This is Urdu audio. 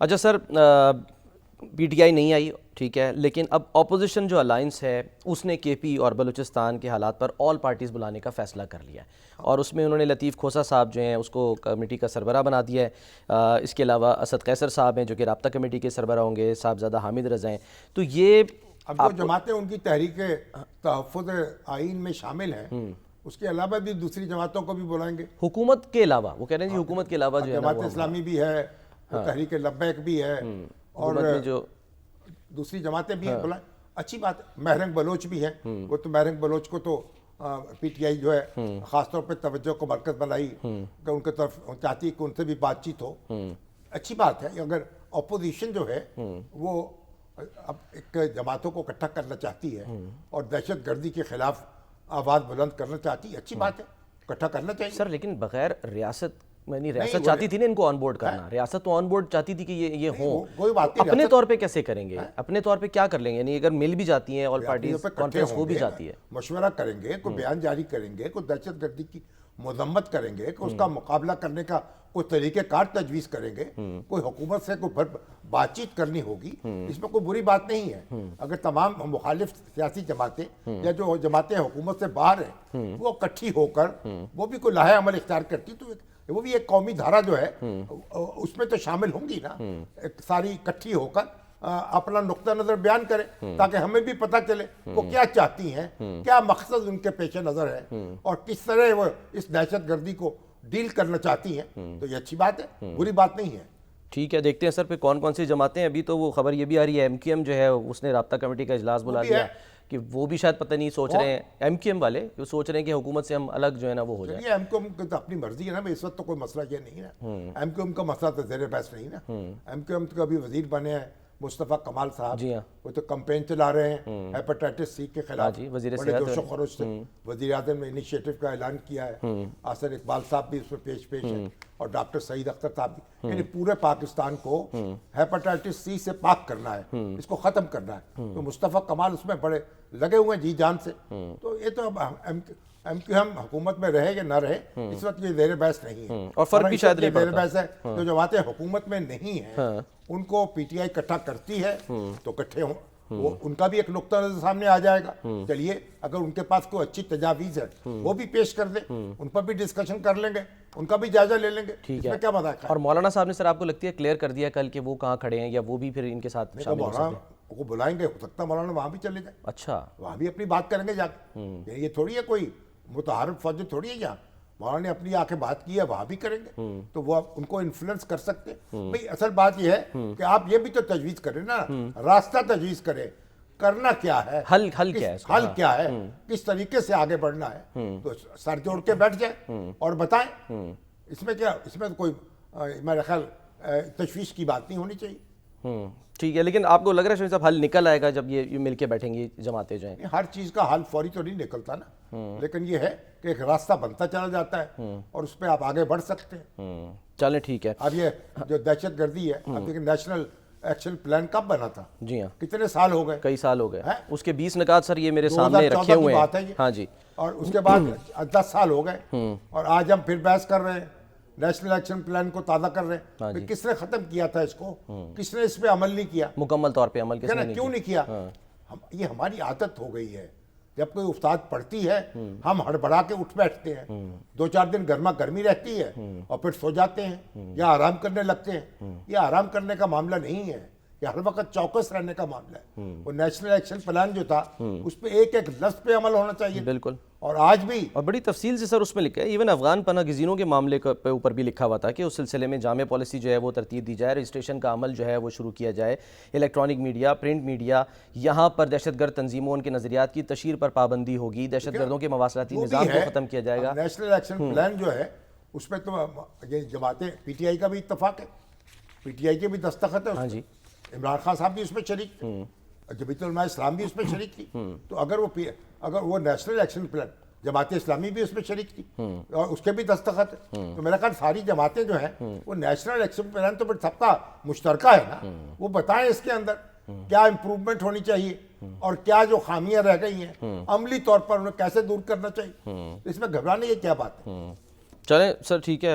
اچھا سر، پی ٹی آئی نہیں آئی ٹھیک ہے، لیکن اب اپوزیشن جو الائنس ہے اس نے کے پی اور بلوچستان کے حالات پر آل پارٹیز بلانے کا فیصلہ کر لیا ہے، اور اس میں انہوں نے لطیف کھوسہ صاحب جو ہیں اس کو کمیٹی کا سربراہ بنا دیا ہے۔ اس کے علاوہ اسد قیصر صاحب ہیں جو کہ رابطہ کمیٹی کے سربراہ ہوں گے، صاحبزادہ حامد رضا ہیں۔ تو یہ اب جو جماعتیں ان کی تحریک تحفظ آئین میں شامل ہیں، اس کے علاوہ بھی دوسری جماعتوں کو بھی بلائیں گے، حکومت کے علاوہ، وہ کہہ رہے ہیں جی حکومت کے علاوہ جو ہے نا جماعت اسلامی بھی ہے، تحریک لبیک بھی ہے، اور حکومت میں جو دوسری جماعتیں بھی ہیں، بلائیں، اچھی بات ہے۔ مہرنگ بلوچ بھی ہیں، وہ تو مہرنگ بلوچ کو تو پی ٹی آئی جو ہے خاص طور پہ توجہ کو مرکز بنائی کہ ان کے طرف چاہتی ہے کہ ان سے بھی بات چیت ہو، اچھی بات ہے۔ اگر اپوزیشن جو ہے وہ اب ایک جماعتوں کو اکٹھا کرنا چاہتی ہے اور دہشت گردی کے خلاف آواز بلند کرنا چاہتی ہے، اچھی بات ہے، اکٹھا کرنا چاہیے۔ سر لیکن بغیر ریاست، یعنی ریاست چاہتی تھی نا ان کو آن بورڈ کرنا، ریاست تو آن بورڈ چاہتی تھی کہ یہ ہوں، کوئی بات نہیں، اپنے طور پہ کیسے کریں گے؟ اپنے طور پہ کیا کر لیں گے؟ یعنی اگر مل بھی جاتی ہیں آل پارٹیز کانفرنس ہو بھی جاتی ہے، مشورہ کریں گے، کوئی بیان جاری کریں گے، کوئی دہشت گردی کی مذمت کریں گے، کوئی اس کا مقابلہ کرنے کا کوئی طریقہ کار تجویز کریں گے، کوئی حکومت سے کوئی بات چیت کرنی ہوگی، اس میں کوئی بری بات نہیں ہے۔ اگر تمام مخالف سیاسی جماعتیں یا جو جماعتیں حکومت سے باہر ہیں وہ اکٹھی ہو کر وہ بھی کوئی لاہے عمل اختیار کرتی تو وہ بھی ایک قومی دھارا جو ہے اس میں تو شامل ہوں گی نا، ساری اکٹھی ہو کر اپنا نقطہ نظر بیان کریں تاکہ ہمیں بھی پتہ چلے وہ کیا چاہتی ہیں، کیا مقصد ان کے پیش نظر ہے، اور کس طرح وہ اس دہشت گردی کو ڈیل کرنا چاہتی ہیں۔ تو یہ اچھی بات ہے، بری بات نہیں ہے۔ ٹھیک ہے، دیکھتے ہیں سر پہ کون کون سی جماعتیں ہیں۔ ابھی تو وہ خبر یہ بھی آ رہی ہے ایم کیو ایم جو ہے اس نے رابطہ کمیٹی کا اجلاس بلا لیا کہ وہ بھی شاید پتہ نہیں سوچ رہے ہیں، ایم کیو ایم والے وہ سوچ رہے ہیں کہ حکومت سے ہم الگ جو ہے نا وہ ہو جائے۔ یہ ایم کیو ایم کی تو اپنی مرضی ہے نا، اس وقت تو کوئی مسئلہ یہ نہیں ہے، ایم کیو ایم کا مسئلہ تو زیر بحث نہیں نا۔ ایم کیو ایم کا ابھی وزیر بنے ہیں مصطفیٰ کمال صاحب، جی ہاں، وہ تو کمپین چلا رہے ہیں ہیپاٹائٹس سی کے خلاف، وزیر بڑے صحت جوش و خروش سے وزیر اعظم نے انیشیٹو کا اعلان کیا ہے، آصر اقبال صاحب بھی اس میں پیش ہیں، اور ڈاکٹر سعید اختر صاحب بھی، یعنی پورے پاکستان کو ہیپاٹائٹس سی سے پاک کرنا ہے، اس کو ختم کرنا ہے۔ تو مصطفیٰ کمال اس میں بڑے لگے ہوئے ہیں جی جان سے۔ تو یہ تو ایم کیو ایم حکومت میں رہے یا نہ رہے اس وقت یہ زیر بحث نہیں ہے، اور فرق بھی شاید نہیں زیر بحث ہے۔ جو جماعتیں حکومت میں نہیں ہیں ان کو پی ٹی آئی اکٹھا کرتی ہے تو اکٹھے ہوں، وہ ان کا بھی ایک نقطہ نظر سامنے آ جائے گا۔ چلیے اگر ان کے پاس کوئی اچھی تجاویز ہے وہ بھی پیش کر دیں، ان پر بھی ڈسکشن کر لیں گے، ان کا بھی جائزہ لے لیں گے، اس میں کیا مذاق ہے۔ اور مولانا صاحب نے سر آپ کو لگتی ہے کلیئر کر دیا کل کہ وہ کہاں کھڑے ہیں، یا وہ بھی پھر ان کے ساتھ شامل ہو سکتے ہیں؟ مولانا کو بلائیں گے، ہو سکتا ہے مولانا وہاں بھی چلے جائیں، اچھا وہاں بھی اپنی بات کریں گے جا کے۔ یہ تھوڑی ہے کوئی متحرک فوج تھوڑی ہے یہاں، مولانا نے اپنی آ کے بات کی ہے، وہاں بھی کریں گے، تو وہ ان کو انفلوئنس کر سکتے ہیں۔ بھئی اصل بات یہ ہے کہ آپ یہ بھی تو تجویز کریں نا، راستہ تجویز کریں، کرنا کیا ہے، حل کیا ہے، حل کیا ہے، کس طریقے سے آگے بڑھنا ہے، تو سر جوڑ کے بیٹھ جائیں اور بتائیں۔ اس میں کیا، اس میں کوئی میرا خیال تشویش کی بات نہیں ہونی چاہیے۔ ٹھیک ہے، لیکن آپ کو لگ رہا ہے شاہد صاحب حل نکل آئے گا جب یہ مل کے بیٹھیں گی جماعتیں جو ہیں؟ ہر چیز کا حل فوری تو نہیں نکلتا نا، لیکن یہ ہے کہ ایک راستہ بنتا چلا جاتا ہے اور اس پہ آپ آگے بڑھ سکتے ہیں۔ چلیں ٹھیک ہے۔ اب یہ جو دہشت گردی ہے، اب دیکھیں نیشنل ایکشن پلان کب بنا تھا؟ جی ہاں، کتنے سال ہو گئے؟ کئی سال ہو گئے، اس کے 20 نکات سر یہ میرے سامنے رکھے ہوئے ہیں۔ ہاں جی، اور اس کے بعد 10 سال ہو گئے اور آج ہم پھر بحث کر رہے ہیں، نیشنل ایکشن پلان کو تازہ کر رہے ہیں۔ کس نے ختم کیا تھا اس کو؟ کس نے اس پہ عمل نہیں کیا؟ مکمل طور پہ عمل کس نے کیوں نہیں کیا؟ یہ ہماری عادت ہو گئی ہے، جب کوئی استاد پڑھتی ہے ہم ہڑبڑا کے اٹھ بیٹھتے ہیں، 2-4 دن گرما گرمی رہتی ہے اور پھر سو جاتے ہیں یا آرام کرنے لگتے ہیں۔ یہ آرام کرنے کا معاملہ نہیں ہے، یہ ہر وقت چوکس رہنے کا معاملہ ہے۔ وہ نیشنل ایکشن پلان جو تھا اس پہ ایک ایک لفظ پہ عمل ہونا چاہیے، بالکل، اور آج بھی، اور بڑی تفصیل سے سر اس میں لکھا ہے، ایون افغان پناہ گزینوں کے معاملے کے اوپر بھی لکھا ہوا تھا کہ اس سلسلے میں جامع پالیسی جو ہے وہ ترتیب دی جائے، رجسٹریشن کا عمل جو ہے وہ شروع کیا جائے، الیکٹرانک میڈیا، پرنٹ میڈیا، یہاں پر دہشت گرد تنظیموں ان کے نظریات کی تشہیر پر پابندی ہوگی، دہشت گردوں کے مواصلاتی نظام کو ختم کیا جائے گا۔ نیشنل ایکشن پلان جو ہے اس پہ تو یہ جماعتیں، پی ٹی آئی کا بھی اتفاق ہے، پی ٹی آئی کے بھی دستخط ہے، ہاں جی، عمران خان صاحب بھی اس میں شریک تھے، جمعیت علماء اسلام بھی اس میں شریک تھی۔ تو اگر وہ national action plan, Jamaat Islami بھی اس میں شریک تھی اور اس کے بھی دستخط ہے، تو میرا خیال ساری جماعتیں جو ہیں وہ نیشنل ایکشن پلان تو پھر سب کا مشترکہ ہے نا، وہ بتائیں اس کے اندر کیا امپروومنٹ ہونی چاہیے اور کیا جو خامیاں رہ گئی ہیں عملی طور پر انہیں کیسے دور کرنا چاہیے۔ اس میں گھبرانے کی کیا بات ہے؟ چلیں سر ٹھیک ہے۔